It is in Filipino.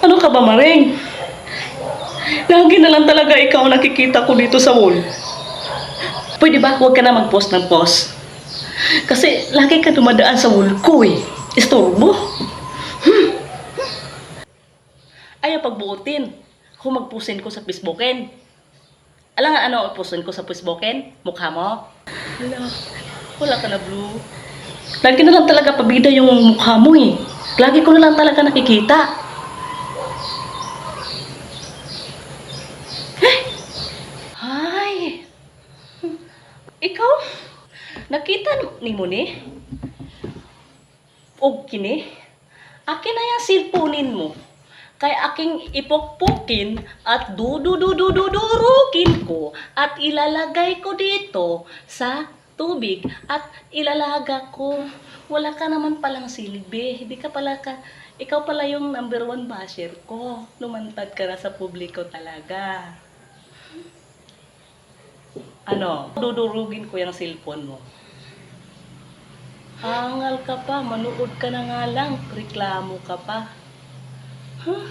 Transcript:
Ano ka ba, Maring? Lagi na lang talaga ikaw ang nakikita ko dito sa wall. Pwede ba huwag ka na mag-post ng post? Kasi lagi ka dumadaan sa wall ko eh. Istorbo. Ayaw pagbuutin. Kung magpusin ko sa Facebookin. Alam nga ano ipusin ko sa Facebookin? Mukha mo? Wala ka na, Blue. Lagi na lang talaga pabida yung mukha mo eh. Lagi ko na lang talaga nakikita. Ay! Ikaw? Nakita ni mo ni? O kini? Akin na yung cellphone mo. Kaya aking ipokpokin at dudurukin ko at ilalagay ko dito sa tubig at ilalaga ko. Wala ka naman palang silbi. Hindi ka pala ikaw pala yung number 1 basher ko. Lumantad ka na sa publiko talaga. Ano? Dudurugin ko yung cellphone mo. Hangal ka pa. Manood ka na nga lang. Reklamo ka pa. Huh?